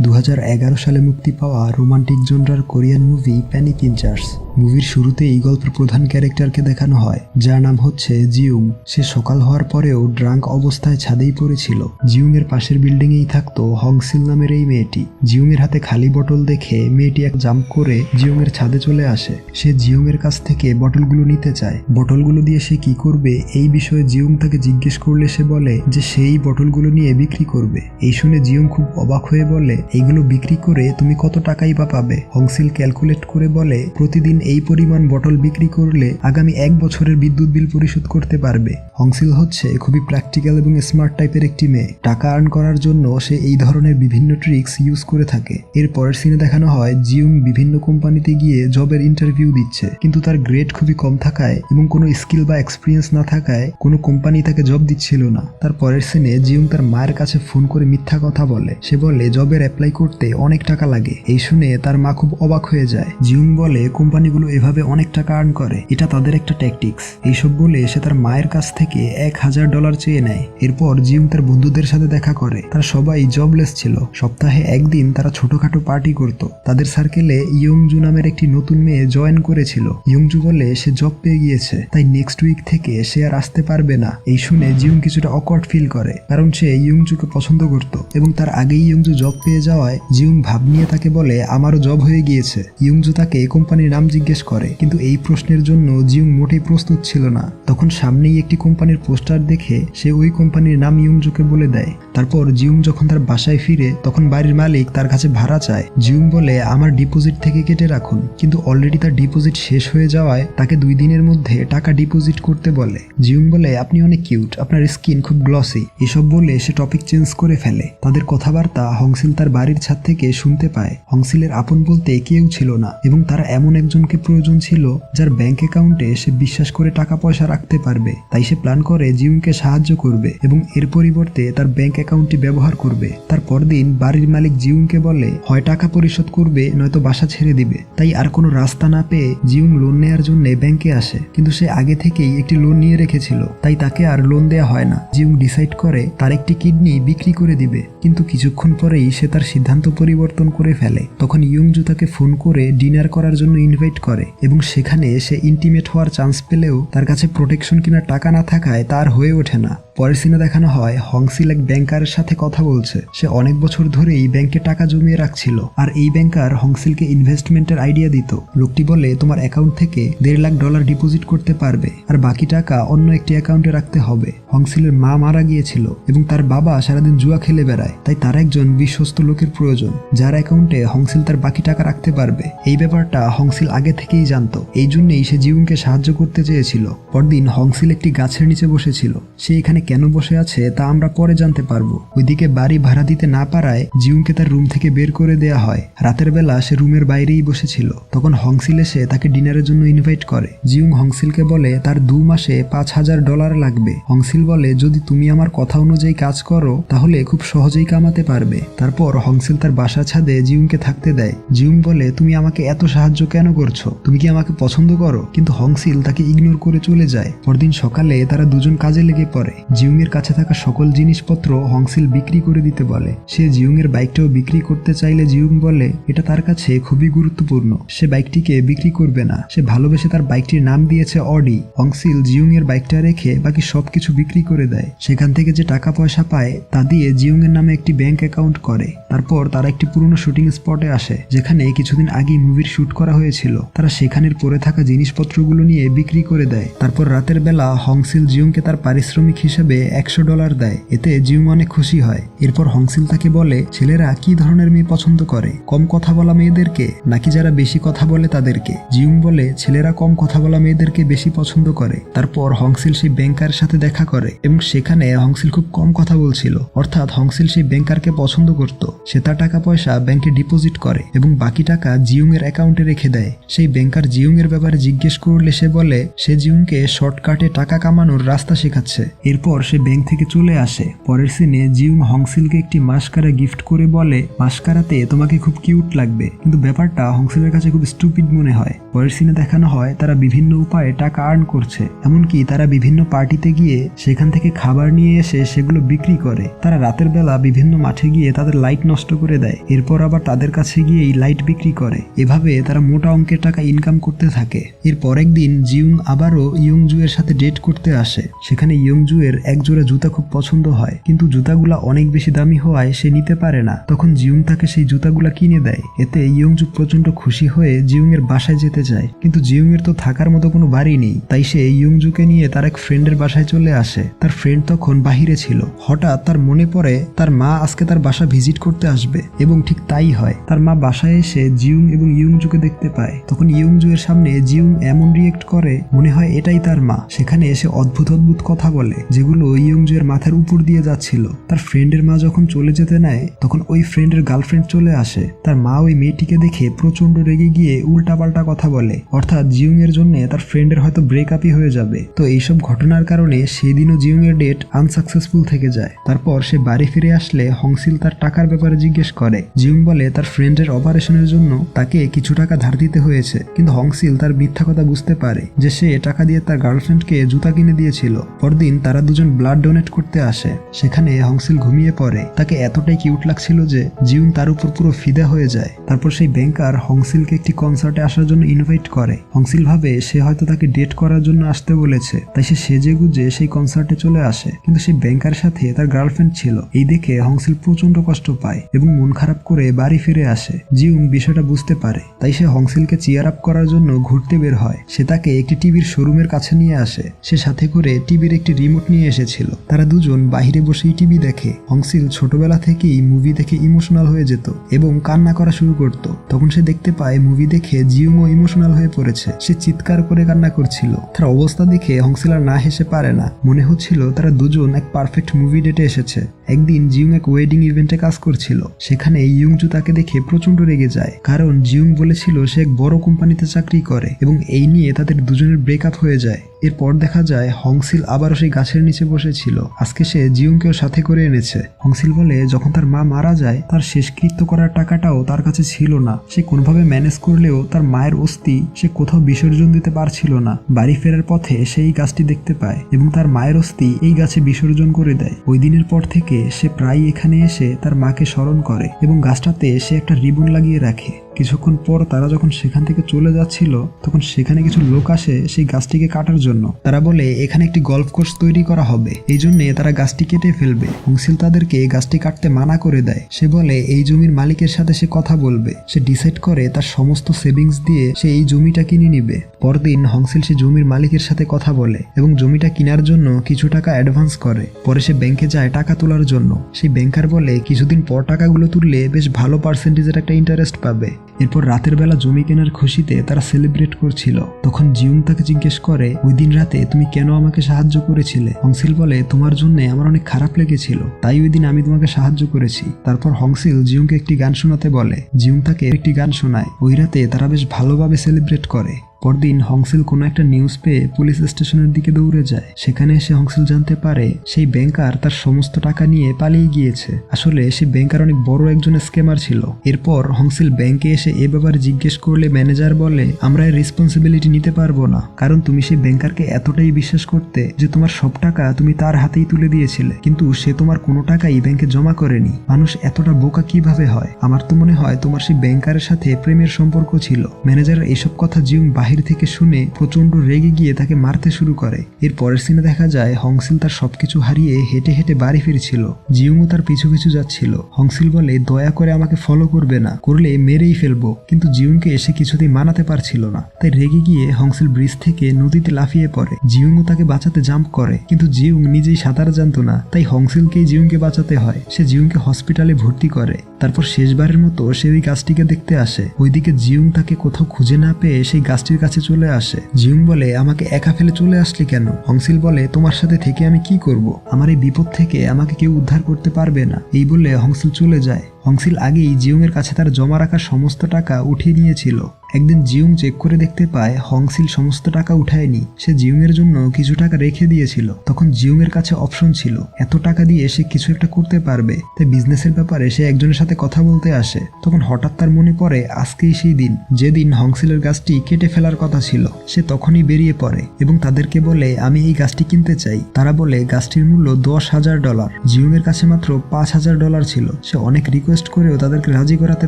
2011 সালে মুক্তি পাওয়া রোমান্টিক জনরার কোরিয়ান মুভি পেনি পিঞ্চার্স। মুভির শুরুতে এই গল্পের প্রধান ক্যারেক্টারকে দেখানো হয়, যার নাম হচ্ছে জিউং। সে সকাল হওয়ার পরেও ড্রাঙ্ক অবস্থায় ছাদেই পড়েছিল। জিউং এর পাশের বিল্ডিংয়েই থাকতো হংসিল নামের এই মেয়েটি। জিউং এর হাতে খালি বটল দেখে মেয়েটি এক জাম্প করে জিউং এর ছাদে চলে আসে। সে জিউং এর কাছ থেকে বটলগুলো নিতে চায়। বটলগুলো দিয়ে সে কি করবে এই বিষয়ে জিউং তাকে জিজ্ঞেস করলে সে বলে যে সেই বটলগুলো নিয়ে বিক্রি করবে। এই শুনে জিউং খুব অবাক হয়ে বলে, এইগুলো বিক্রি করে তুমি কত টাকাই বা পাবে? হংসিল ক্যালকুলেট করে বলে, প্রতিদিন এই পরিমাণ বটল বিক্রি করলে আগামী 1 বছরের বিদ্যুৎ বিল পরিশোধ করতে পারবে। হংসিল হচ্ছে খুবই প্র্যাকটিক্যাল এবং স্মার্ট টাইপের একটি মেয়ে। টাকা আর্ন করার জন্য সে এই ধরনের বিভিন্ন ট্রিক্স ইউজ করে থাকে। এর পরের সিনে দেখানো হয় জিউং বিভিন্ন কোম্পানিতে গিয়ে জবের ইন্টারভিউ দিচ্ছে, কিন্তু তার গ্রেড খুবই কম থাকায় এবং কোনো স্কিল বা এক্সপিরিয়েন্স না থাকায় কোনো কোম্পানি তাকে জব দিচ্ছিল না। তার পরের সিনে জিউং তার মায়ের কাছে ফোন করে মিথ্যা কথা বলে। সে বলে জবের অ্যাপ্লাই করতে অনেক টাকা লাগে। এই শুনে তার মা খুব অবাক হয়ে যায়। জিউং বলে কোম্পানিগুলো এভাবে অনেক টাকা আর্ন করে, এটা তাদের একটা ট্যাকটিক্স। এইসব বলে সে তার মায়ের কাছ থেকে $1000 চেয়ে নেয়। এরপর জিউং তার বন্ধুদের সাথে দেখা করে। তারা সবাই জবলেস ছিল। সপ্তাহে একদিন তারা ছোটখাটো পার্টি করত। তাদের সার্কেলে ইয়ংজু নামের একটি নতুন মেয়ে জয়েন করেছিল। ইয়ংজু বলে সে জব পেয়ে গিয়েছে, তাই নেক্সট উইক থেকে সে আর আসতে পারবে না। এই শুনে জিউং কিছুটা অকওয়ার্ড ফিল করে, কারণ সে ইয়ংজুকে পছন্দ করত এবং তার আগেই ইয়ংজু জব পেয়ে যাওয়ায় জিউং ভাব নিয়ে তাকে বলে আমারও জব হয়ে গিয়েছে। ইয়ংজু তাকে কোম্পানির নাম জিজ্ঞেস করে, কিন্তু এই প্রশ্নের জন্য জিউং মোটেই প্রস্তুত ছিল না। তখন সামনেই একটি কোম্পানির পোস্টার দেখে সে ওই কোম্পানির নাম ইয়ংজুকে বলে দেয়। তারপর জিউং যখন তার বাসায় ফিরে তখন বাড়ির মালিক তার কাছে ভাড়া চায়। জিউং বলে আমার ডিপোজিট থেকে কেটে রাখুন, কিন্তু অলরেডি তার ডিপোজিট শেষ হয়ে যাওয়ায় তাকে 2 দিনের মধ্যে টাকা ডিপোজিট করতে বলে। জিউং বলে আপনি অনেক কিউট, আপনার স্কিন খুব গ্লসি। এসব বলে সে টপিক চেঞ্জ করে ফেলে। তাদের কথাবার্তা হংসিল তার বাড়ির ছাদ থেকে শুনতে পায়। হংসিলের আপন বলতে কেউ ছিল না এবং তার এমন একজনকে প্রয়োজন ছিল যার ব্যাংক অ্যাকাউন্টে সে বিশ্বাস করে টাকা পয়সা রাখতে পারবে। তাই সে প্ল্যান করে জিউংকে সাহায্য করবে এবং এর পরিবর্তে তার ব্যাংক অ্যাকাউন্টটি ব্যবহার করবে। তার পরদিন বাড়ির মালিক জিউংকে বলে হয় টাকা পরিশোধ করবে নয়তো বাসা ছেড়ে দিবে। তাই আর কোনো রাস্তা না পেয়ে জিউং লোন নেওয়ার জন্য ব্যাংকে আসে, কিন্তু সে আগে থেকেই একটি লোন নিয়ে রেখেছিল, তাই তাকে আর লোন দেয়া হয় না। জিউং ডিসাইড করে তার একটি কিডনি বিক্রি করে দিবে, কিন্তু কিছুক্ষণ পরেই সে তার সিদ্ধান্ত পরিবর্তন করে ফেলে। তখন ইয়ংজু তাকে ফোন করে ডিনার করার জন্য ইনভাইট করে এবং সেখানে সে ইন্টিমেট হওয়ার চান্স পেলেও তার কাছে প্রোটেকশন কেনার টাকা না থাকায় তার হয়ে ওঠে না। পরের সিনে দেখানো হয় হংসিল এক ব্যাংকারের সাথে কথা বলছে। সে অনেক বছর ধরেই ব্যাংকে টাকা জমিয়ে রাখছিল, আর এই ব্যাংকার হংসিলকে ইনভেস্টমেন্টের আইডিয়া দিত। লোকটি বলে তোমার অ্যাকাউন্ট থেকে $1.5 ডিপোজিট করতে পারবে, আর বাকি টাকা অন্য একটি অ্যাকাউন্টে রাখতে হবে। হংসিলের মা মারা গিয়েছিল এবং তার বাবা সারাদিন জুয়া খেলে বেড়ায়, তাই তার একজন বিশ্বস্ত লোকের প্রয়োজন যার অ্যাকাউন্টে হংসিল তার বাকি টাকা রাখতে পারবে। এই ব্যাপারটা হংসিল আগে থেকেই জানতো, এই জন্যই সে জিউংকে সাহায্য করতে চেয়েছিল। পরদিন হংসিল একটি গাছের নিচে বসেছিল। সে এখানে কেন বসে আছে তা আমরা পরে জানতে পারবো। ওইদিকে বাড়ি ভাড়া দিতে না পারায় জিউংকে তার রুম থেকে বের করে দেয়া হয়। রাতের বেলা সে রুমের বাইরেই বসেছিল। তখন হংসিল এসে তাকে ডিনারের জন্য ইনভাইট করে। জিউং হংসিলকে বলে তার 2 মাসে $5000 লাগবে। হংসিল বলে যদি তুমি আমার কথা অনুযায়ী কাজ করো তাহলে খুব সহজেই কামাতে পারবে। তারপর হংসিল তার বাসার ছাদে জিউংকে থাকতে দেয়। জিউং বলে তুমি আমাকে এত সাহায্য কেন করছো? তুমি কি আমাকে পছন্দ করো? কিন্তু হংসিল তাকে ইগনোর করে চলে যায়। পরদিন সকালে তারা দুজন কাজে লেগে পড়ে। জিউং এর কাছে থাকা সকল জিনিসপত্র হংসিল বিক্রি করে দিতে বলে। সে জিউং এর বাইকটাও বিক্রি করতে চাইলে জিউং বলে এটা তার কাছে খুবই গুরুত্বপূর্ণ, সে বাইকটিকে বিক্রি করবে না। সে ভালোবেসে তার বাইকটির নাম দিয়েছে অডি। হংসিল জিউং এর বাইকটা রেখে বাকি সবকিছু বিক্রি করে দেয়। সেখান থেকে যে টাকা পয়সা পায় তা দিয়ে জিউং এর নামে একটি ব্যাংক অ্যাকাউন্ট করে। তারপর তারা একটি পুরনো শুটিং স্পটে আসে যেখানে কিছুদিন আগে মুভির শুট করা হয়েছিল। তারা সেখানের পরে থাকা জিনিসপত্রগুলো নিয়ে বিক্রি করে দেয়। তারপর রাতের বেলা হংসিল জিউংকে তার পারিশ্রমিক হিসেবে $100 দেয়। এতে জিউং অনেক খুশি হয়। এরপর হংসিল তাকে বলে ছেলেরা কি ধরনের মেয়ে পছন্দ করে, কম কথা বলা মেয়েদেরকে নাকি যারা বেশি কথা বলে তাদেরকে? জিউং বলে ছেলেরা কম কথা বলা মেয়েদেরকে বেশি পছন্দ করে। তারপর হংসিল সেই ব্যাংকারের সাথে দেখা করে এবং সেখানে হংসিল খুব কম কথা বলছিল, অর্থাৎ হংসিল সেই ব্যাংকারকে পছন্দ করত। সে তার টাকা পয়সা ব্যাংকে ডিপোজিট করে এবং বাকি টাকা জিউং এর অ্যাকাউন্টে রেখে দেয়। সেই ব্যাংকার জিউং এর ব্যাপারে জিজ্ঞেস করলে সে বলে সে জিউংকে শর্টকাটে টাকা কামানোর রাস্তা শেখাচ্ছে। এরপর তারপর সে ব্যাংক থেকে চলে আসে। পরের সিনে জিউং হংসিলকে একটি মাস্কারা গিফট করে বলে, মাস্কারাতে তোমাকে খুব কিউট লাগবে, কিন্তু ব্যাপারটা হংসিলের কাছে খুব স্টুপিড মনে হয়। পরের সিনে দেখানো হয় তারা বিভিন্ন উপায়ে টাকা আর্ন করছে, এমনকি তারা বিভিন্ন পার্টিতে গিয়ে সেখান থেকে খাবার নিয়ে এসে সেগুলো বিক্রি করে। তারা রাতের বেলা বিভিন্ন মাঠে গিয়ে তাদের লাইট নষ্ট করে দেয়, এরপর আবার তাদের কাছে গিয়ে এই লাইট বিক্রি করে। এভাবে তারা মোটা অঙ্কের টাকা ইনকাম করতে থাকে। এরপর একদিন জিউং আবারও ইয়ংজু এর সাথে ডেট করতে আসে। সেখানে ইয়ংজু এর এক জোড়া জুতা খুব পছন্দ হয়, কিন্তু জুতাগুলা অনেক বেশি দামি হওয়ায় সে নিতে পারে না। তখন জিউং তাকে সেই জুতাগুলা কিনে দেয়। এতে ইয়ংজু প্রচন্ড খুশি হয়ে জিউং এর বাসায় যেতে চায়, কিন্তু জিউং এর তো থাকার মতো কোনো বাড়ি নেই। তাই সে ইয়ংজুকে নিয়ে তার এক ফ্রেন্ডের বাসায় চলে আসে। তার ফ্রেন্ড তখন বাহিরে ছিল। হঠাৎ তার মনে পড়ে তার মা আজকে তার বাসা ভিজিট করতে আসবে, এবং ঠিক তাই হয়। তার মা বাসায় এসে জিউং এবং ইয়ংজুকে দেখতে পায়। তখন ইয়ংজু এর সামনে জিউং এমন রিয়েক্ট করে মনে হয় এটাই তার মা। সেখানে এসে অদ্ভুত অদ্ভুত কথা বলে, যেগুলো ইয়ংজু এর মাথার উপর দিয়ে যাচ্ছিল। তার ফ্রেন্ডের মা যখন চলে যেতে নেয়, তখন ওই ফ্রেন্ডের গার্লফ্রেন্ড চলে আসে। তার মা ওই মেয়েটিকে দেখে প্রচন্ড রেগে গিয়ে উল্টাপাল্টা কথা বলে, অর্থাৎ জিউং এর জন্য তার ফ্রেন্ডের হয়তো ব্রেকআপই হয়ে যাবে। তো এইসব ঘটনার কারণে সেদিনও জিউং এর ডেট আনসাকসেসফুল থেকে যায়। তারপর সে বাড়ি ফিরে আসলে হংসিল তার টাকার ব্যাপারে জিজ্ঞেস করে। জিউং বলে তার ফ্রেন্ডের অপারেশনের জন্য তাকে কিছু টাকা ধার দিতে হয়েছে, কিন্তু হংসিল তার মিথ্যা কথা বুঝতে পারে যে সে টাকা দিয়ে তার গার্লফ্রেন্ডকে জুতা কিনে দিয়েছিল। পরদিন তারা দুজন ব্লাড ডোনেট করতে আসে। সেখানে হংসিল ঘুমিয়ে পড়ে। তাকে এতটাই কিউট লাগছিল যে জিউং তার উপর পুরো ফিদা হয়ে যায়। তারপর সেই ব্যাংকার হংসিলকে একটি কনসার্টে আসার জন্য ইনভাইট করে। হংসিল ভাবে সে হয়তো তাকে ডেট করার জন্য আসতে বলেছে, তাই সে সেজে গুজে সেই কনসার্টে চলে আসে। কিন্তু সেই ব্যাংকার সাথে তার গার্লফ্রেন্ড ছিল। এই দেখে হংসিল প্রচন্ড কষ্ট পায় এবং মন খারাপ করে বাড়ি ফিরে আসে। জিউং বিষয়টা বুঝতে পারে, তাই সে হংসিলকে চিয়ার আপ করার জন্য ঘুরতে বের হয়। সে তাকে একটি টিভির শোরুমের কাছে নিয়ে আসে। সে সাথে করে টিভির একটি রিমোট নিয়ে এসেছিল। তারা দুজন বাহিরে বসেই টিভি দেখে। হংসিল ছোটবেলা থেকেই মুভি দেখে ইমোশনাল হয়ে যেত এবং কান্না করা শুরু করত। তখন সে দেখতে পায় মুভি দেখে জিউংও ইমোশনাল হয়ে পড়েছে। সে চিৎকার করে কান্না করছিল। তার অবস্থা দেখে হংসিল আর না হেসে পারে না। মনে হচ্ছিল তারা দুজন এক পারফেক্ট মুভি ডেটে এসেছে। একদিন জিউং এক ওয়েডিং ইভেন্টে কাজ করছিল। সেখানে ইয়ংজু তাকে দেখে প্রচন্ড রেগে যায়, কারণ জিউং বলেছিল সে এক বড় কোম্পানিতে চাকরি করে, এবং এই নিয়ে তাদের দুজনের ব্রেকআপ হয়ে যায়। এরপর দেখা যায় হংসিল আবারও সেই গাছের নিচে বসেছিল। আজকে সে জিউংকেও সাথে করে এনেছে। হংসিল বলে যখন তার মা মারা যায়, তার শেষকৃত্য করার টাকাটাও তার কাছে ছিল না। সে কোনোভাবে ম্যানেজ করলেও তার মায়ের অস্থি সে কোথাও বিসর্জন দিতে পারছিল না। বাড়ি ফেরার পথে সেই গাছটি দেখতে পায় এবং তার মায়ের অস্থি এই গাছে বিসর্জন করে দেয়। ওই দিনের পর থেকে সে প্রায় এখানে এসে তার মাকে স্মরণ করে এবং গাছটাতে সে একটা রিবন লাগিয়ে রাখে। কিছুক্ষণ পর তারা যখন সেখান থেকে চলে যাচ্ছিল, তখন সেখানে কিছু লোক আসে সেই গাছটিকে কাটার জন্য। তারা বলে এখানে একটি গলফ কোর্স তৈরি করা হবে, এই জন্য তারা গাছটি কেটে ফেলবে। হংসিল তাদেরকে গাছটি কাটতে মানা করে দেয়। সে বলে এই জমির মালিকের সাথে সে কথা বলবে। সে ডিসাইড করে তার সমস্ত সেভিংস দিয়ে সে এই জমিটা কিনে নিবে। পরদিন হংসিল সে জমির মালিকের সাথে কথা বলে এবং জমিটা কেনার জন্য কিছু টাকা অ্যাডভান্স করে। পরে সে ব্যাংকে যায় টাকা তোলার জন্য। সেই ব্যাংকার বলে কিছুদিন পর টাকাগুলো তুললে বেশ ভালো পার্সেন্টেজের একটা ইন্টারেস্ট পাবে। এরপর রাতের বেলা জমি কেনার খুশিতে তারা সেলিব্রেট করছিল। তখন জিউং তাকে জিজ্ঞেস করে ওই দিন রাতে তুমি কেন আমাকে সাহায্য করেছিলে? হংসিল বলে তোমার জন্য আমার অনেক খারাপ লেগেছিল, তাই ওই দিন আমি তোমাকে সাহায্য করেছি। তারপর হংসিল জিউংকে একটি গান শোনাতে বলে। জিউং তাকে একটি গান শোনায়। ওই রাতে তারা বেশ ভালোভাবে সেলিব্রেট করে। পরদিন হংসিল কোনো একটা নিউজ পেয়ে পুলিশ স্টেশনের দিকে দৌড়ে যায়। সেখানে এসে হংসিল জানতে পারে সেই ব্যাংকার তার সমস্ত টাকা নিয়ে পালিয়ে গিয়েছে। আসলে সেই ব্যাংকার অনেক বড় একজন স্ক্যামার ছিল। এরপর হংসিল ব্যাংকে এসে এ ব্যাপারে জিজ্ঞেস করলে ম্যানেজার বলে আমরা এর রেসপন্সিবিলিটি নিতে পারবো না, কারণ তুমি সেই ব্যাংকারকে এতটাই বিশ্বাস করতে যে তোমার সব টাকা তুমি তার হাতেই তুলে দিয়েছিলে, কিন্তু সে তোমার কোনো টাকাই ব্যাংকে জমা করেনি। মানুষ এতটা বোকা কিভাবে হয়? আমার তো মনে হয় তোমার সেই ব্যাংকারের সাথে প্রেমের সম্পর্ক ছিল। ম্যানেজারের এইসব কথা জিউং বাহির থেকে শুনে প্রচন্ড রেগে গিয়ে তাকে মারতে শুরু করে। এর পরের সিনে দেখা যায় হংসিল তার সবকিছু হারিয়ে হেঁটে হেঁটে বাড়ি ফিরছিল। জিউংও তার পিছু পিছু যাচ্ছিল। হংসিল বলে দয়া করে আমাকে ফলো করবে না, করলে মেরেই ফেলবো, কিন্তু জিউংকে এসে কিছুতেই মানাতে পারছিল না। তাই রেগে গিয়ে হংসিল ব্রিজ থেকে নদীতে লাফিয়ে পড়ে। জিউংও তাকে বাঁচাতে জাম্প করে, কিন্তু জিউং নিজেই সাঁতার জানতো না, তাই হংসিলকেই জিউংকে বাঁচাতে হয়। সে জিউংকে হসপিটালে ভর্তি করে। তারপর শেষবারের মতো সে ওই গাছটিকে দেখতে আসে। ওইদিকে জিউং তাকে কোথাও খুঁজে না পেয়ে সেই গাছটির কাছে চলে আসে। জিউং বলে আমাকে একা ফেলে চলে আসলি কেন? হংসিল বলে তোমার সাথে থেকে আমি কি করব? আমার এই বিপদ থেকে আমাকে কেউ উদ্ধার করতে পারবে না। এই বলে হংসিল চলে যায়। হংসিল আগেই জিউং এর কাছে তার জমা রাখা সমস্ত টাকা উঠিয়ে নিয়েছিল। একদিন জিউং চেক করে দেখতে পায় হংসিল সমস্ত টাকা উঠায়নি, সে জিউং এর জন্য কিছু টাকা রেখে দিয়েছিল। তখন জিউং এর কাছে অপশন ছিল, এত টাকা দিয়ে সে কিছু একটা করতে পারবে, তাই বিজনেসের ব্যাপারে সে একজনের সাথে কথা বলতে আসে। তখন হঠাৎ তার মনে পড়ে আজকেই সেই দিন যেদিন হংসিলের গাছটি কেটে ফেলার কথা ছিল। সে তখনই বেরিয়ে পড়ে এবং তাদেরকে বলে আমি এই গাছটি কিনতে চাই। তারা বলে গাছটির মূল্য $10,000। জিউং এর কাছে মাত্র $5,000 ছিল। সে অনেক রিকোয়েস্ট করেও তাদেরকে রাজি করাতে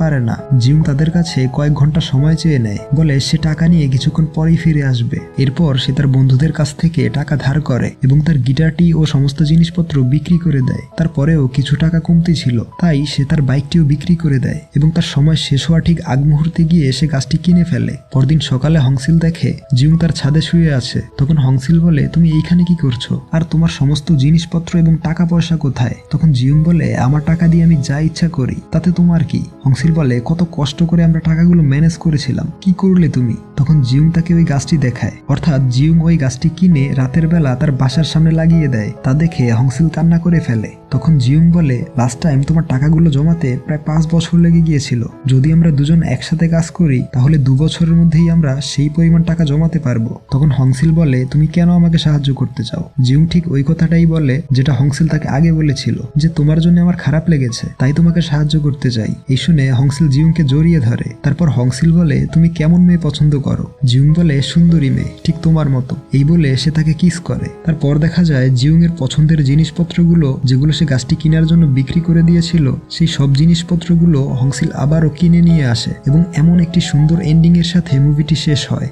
পারে না। জিউং তাদের কাছে কয়েক ঘন্টা সময় চেয়ে নেয়, বলে সে টাকা নিয়ে কিছুক্ষণ পরেই ফিরে আসবে। এরপর সে তার বন্ধুদের কাছ থেকে টাকা ধার করে এবং তার গিটারটি ও সমস্ত জিনিসপত্র বিক্রি করে দেয়। তারপরেও কিছু টাকা কমতি ছিল, তাই সে তার বাইকটিও বিক্রি করে দেয় এবং তার সময় শেষ হওয়া ঠিক আগ মুহূর্তে গিয়ে সে গাছটি কিনে ফেলে। পরদিন সকালে হংসিল দেখে জিউং তার ছাদে শুয়ে আছে। তখন হংসিল বলে তুমি এইখানে কি করছো, আর তোমার সমস্ত জিনিসপত্র এবং টাকা পয়সা কোথায়? তখন জিউং বলে আমার টাকা দিয়ে আমি যা ইচ্ছা করি, তাতে তোমার কি? হংসিল বলে কত কষ্ট করে আমরা টাকাগুলো ম্যানেজ করেছিলাম, কি করলে তুমি? তখন জিউং তাকে ওই গাছটি দেখায়, অর্থাৎ জিউং ওই গাছটি কিনে রাতের বেলা তার বাসার সামনে লাগিয়ে দেয়। তা দেখে হংসিল কান্না করে ফেলে। তখন জিউং বলে লাস্ট টাইম তোমার টাকাগুলো জমাতে প্রায় 5 বছর লেগে গিয়েছিল, যদি আমরা দুজন একসাথে কাজ করি তাহলে 2 বছরের মধ্যেই আমরা সেই পরিমাণ টাকা জমাতে পারবো। তখন হংসিল বলে তুমি কেন আমাকে সাহায্য করতে চাও? জিউং ঠিক ওই কথাটাই বলে যেটা হংসিল তাকে আগে বলেছিল, যে তোমার জন্য আমার খারাপ লেগেছে তাই তোমাকে সাহায্য করতে চাই। এই শুনে হংসিল জিউংকে জড়িয়ে ধরে। তারপর হংসিল বলে তুমি কেমন মেয়ে পছন্দ করো? জিউং বলে সুন্দরী মেয়ে, ঠিক তোমার মতো। এই বলে সে তাকে কিস করে। তারপর দেখা যায় জিউং এর পছন্দের জিনিসপত্রগুলো যেগুলো সে গাছটি কেনার জন্য বিক্রি করে দিয়েছিল, সেই সব জিনিসপত্রগুলো হংসিল আবারও কিনে নিয়ে আসে এবং এমন একটি সুন্দর এন্ডিং এর সাথে মুভিটি শেষ হয়।